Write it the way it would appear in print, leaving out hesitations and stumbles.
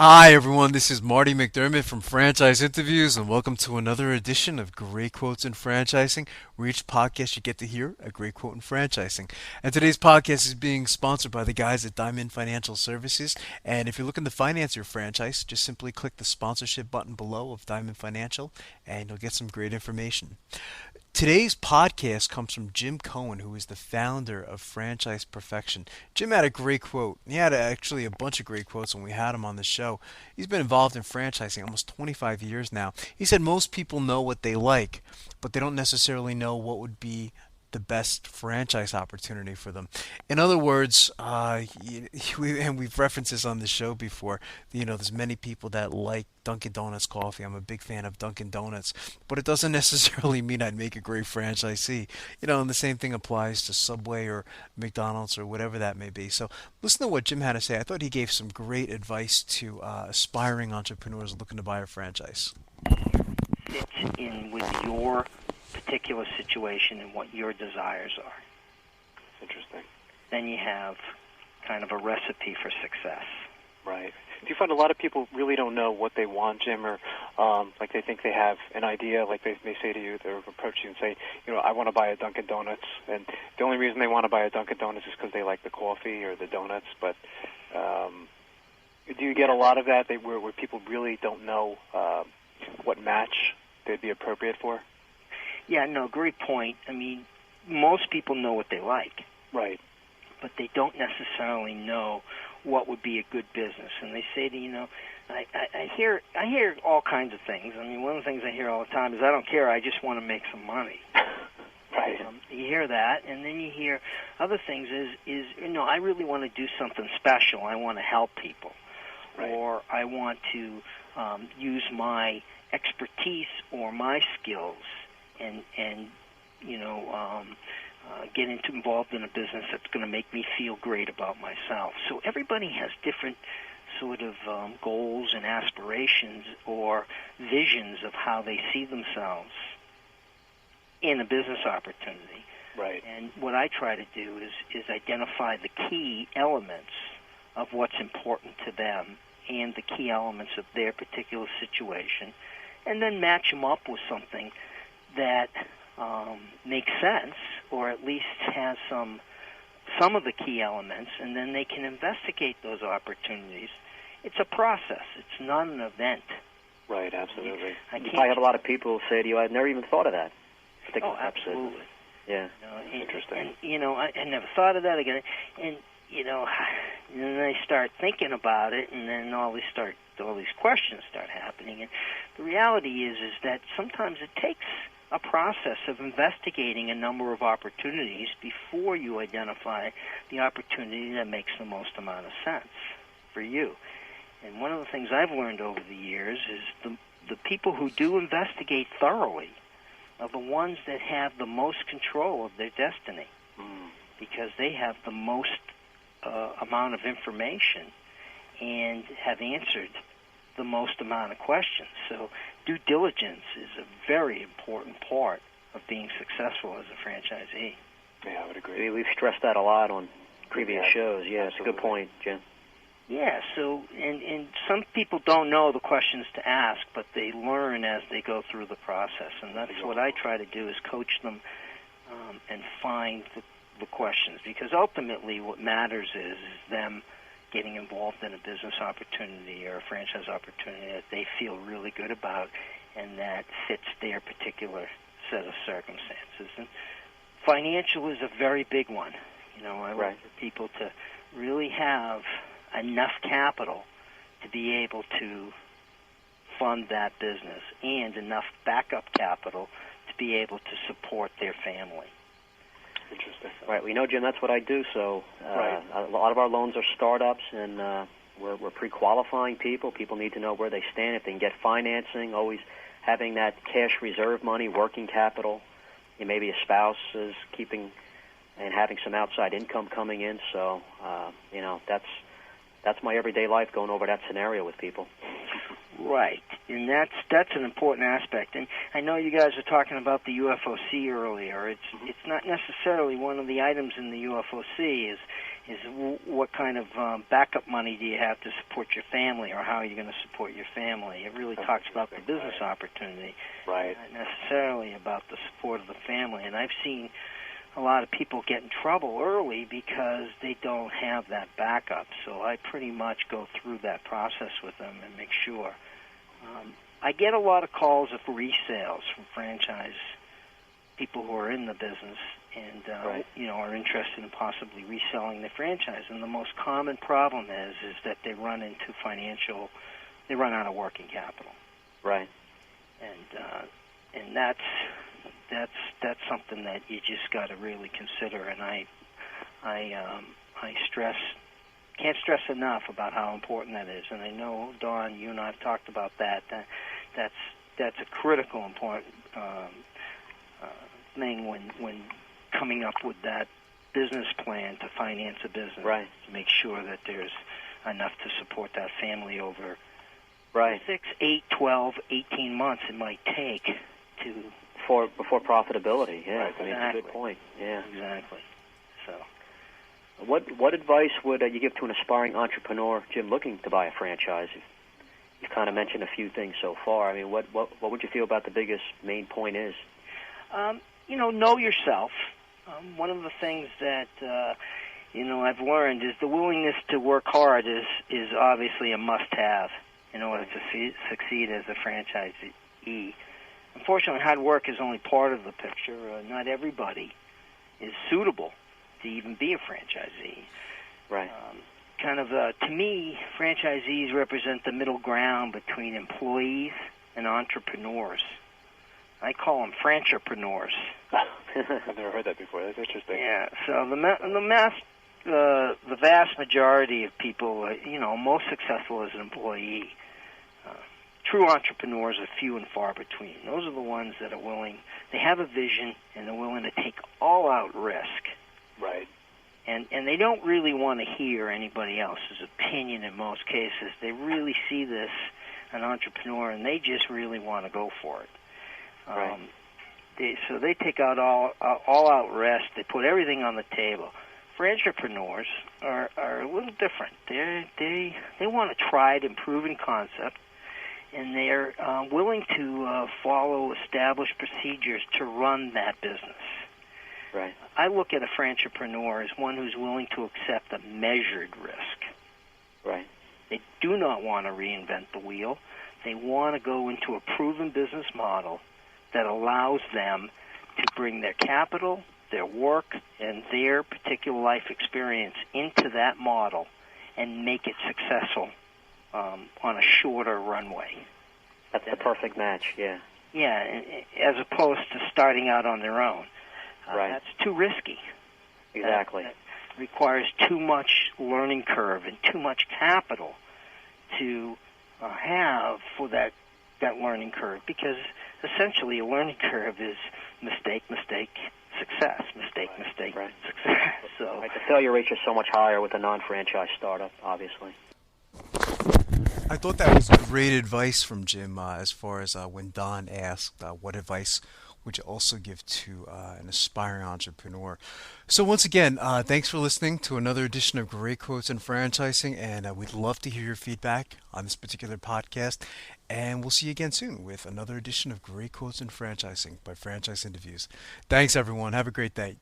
Hi, everyone. This is Marty McDermott from Franchise Interviews, and welcome to another edition of Great Quotes in Franchising, where each podcast you get to hear a great quote in franchising. And today's podcast is being sponsored by the guys at Diamond Financial Services. And if you're looking to finance your franchise, just simply click the sponsorship button below of Diamond Financial, and you'll get some great information. Today's podcast comes from Jim Coen, who is the founder of Franchise Perfection. Jim had a great quote. He had actually a bunch of great quotes when we had him on the show. He's been involved in franchising almost 25 years now. He said most people know what they like, but they don't necessarily know what would be the best franchise opportunity for them. In other words, and we've referenced this on the show before. There's many people that like Dunkin' Donuts coffee. I'm a big fan of Dunkin' Donuts, but it doesn't necessarily mean I'd make a great franchisee. And the same thing applies to Subway or McDonald's or whatever that may be. So listen to what Jim had to say. I thought he gave some great advice to aspiring entrepreneurs looking to buy a franchise. Fits in with your particular situation and what your desires are. Interesting. Then you have kind of a recipe for success. Right. Do you find a lot of people really don't know what they want, Jim, or like they think they have an idea, like they say to you, they'll approach you and say, I want to buy a Dunkin' Donuts, and the only reason they want to buy a Dunkin' Donuts is because they like the coffee or the donuts, but do you get a lot of that where people really don't know what match they'd be appropriate for? Yeah, no, great point. I mean, most people know what they like. Right. But they don't necessarily know what would be a good business. And they say to I hear all kinds of things. I mean, one of the things I hear all the time is, I don't care, I just want to make some money. Right. You hear that, and then you hear other things is I really want to do something special. I want to help people. Right. Or I want to use my expertise or my skills and get involved in a business that's going to make me feel great about myself. So everybody has different sort of goals and aspirations or visions of how they see themselves in a business opportunity. Right. And what I try to do is identify the key elements of what's important to them and the key elements of their particular situation, and then match them up with something that makes sense, or at least has some of the key elements, and then they can investigate those opportunities. It's a process. It's not an event. Right, absolutely. I have a lot of people who say to you, I've never even thought of that. Oh, absolutely. Yeah. Interesting. And I never thought of that again. And then they start thinking about it, and then all these questions start happening. And the reality is that sometimes it takes a process of investigating a number of opportunities before you identify the opportunity that makes the most amount of sense for you. And one of the things I've learned over the years is the people who do investigate thoroughly are the ones that have the most control of their destiny, because they have the most amount of information and have answered the most amount of questions. So due diligence is a very important part of being successful as a franchisee. Yeah, I would agree. We've stressed that a lot on previous shows. Yeah, absolutely. it's a good point, Jim. Yeah, so and some people don't know the questions to ask, but they learn as they go through the process, and that's what I try to do, is coach them and find the questions, because ultimately what matters is them getting involved in a business opportunity or a franchise opportunity that they feel really good about and that fits their particular set of circumstances. And financial is a very big one. I look for people to really have enough capital to be able to fund that business and enough backup capital to be able to support their family. Interesting. Right. We know, Jim, that's what I do. So a lot of our loans are startups, and we're pre-qualifying people. People need to know where they stand, if they can get financing, always having that cash reserve money, working capital. Maybe a spouse is keeping and having some outside income coming in. So, that's my everyday life, going over that scenario with people. Right, and that's an important aspect. And I know you guys were talking about the UFOC earlier. It's not necessarily one of the items in the UFOC is what kind of backup money do you have to support your family, or how are you going to support your family? It really talks about the business opportunity, Right. not necessarily about the support of the family. And I've seen a lot of people get in trouble early because they don't have that backup. So I pretty much go through that process with them and make sure. I get a lot of calls of resales from franchise people who are in the business and Right. are interested in possibly reselling the franchise. And the most common problem is that they run out of working capital. Right. And that's something that you just got to really consider. And I can't stress enough about how important that is. And I know, Dawn, you and I have talked about that. That's a critical important thing when coming up with that business plan to finance a business. Right. To make sure that there's enough to support that family over Right. 6, 8, 12, 18 months it might take to... Before profitability, yeah. Right, I mean, exactly. it's a good point, yeah. Exactly. So... What advice would you give to an aspiring entrepreneur, Jim, looking to buy a franchise? You've kind of mentioned a few things so far. I mean, what would you feel about the biggest main point is? Know yourself. One of the things that I've learned is the willingness to work hard is obviously a must-have in order to succeed as a franchisee. Unfortunately, hard work is only part of the picture. Not everybody is suitable to even be a franchisee. Right. To me, franchisees represent the middle ground between employees and entrepreneurs. I call them franchipreneurs. I've never heard that before. That's interesting. Yeah. So the vast majority of people, most successful as an employee. True entrepreneurs are few and far between. Those are the ones that are willing. They have a vision and they're willing to take all-out risk. Right. And they don't really want to hear anybody else's opinion in most cases. They really see this, an entrepreneur, and they just really want to go for it. Right. So they take out all-out risk. They put everything on the table. Franchipreneurs are a little different. They want a tried and proven concept, and they're willing to follow established procedures to run that business. Right. I look at a franchipreneur as one who's willing to accept a measured risk. Right. They do not want to reinvent the wheel. They want to go into a proven business model that allows them to bring their capital, their work, and their particular life experience into that model and make it successful on a shorter runway. That's the perfect match, yeah. Yeah, as opposed to starting out on their own. Right. That's too risky. Exactly. That requires too much learning curve and too much capital to have for that learning curve, because essentially a learning curve is mistake, success, mistake, Right. success. So Right. The failure rates are so much higher with a non-franchise startup, obviously. I thought that was great advice from Jim as far as when Don asked what advice would you also give to an aspiring entrepreneur. So once again, thanks for listening to another edition of Great Quotes in Franchising, and we'd love to hear your feedback on this particular podcast. And we'll see you again soon with another edition of Great Quotes in Franchising by Franchise Interviews. Thanks, everyone. Have a great day.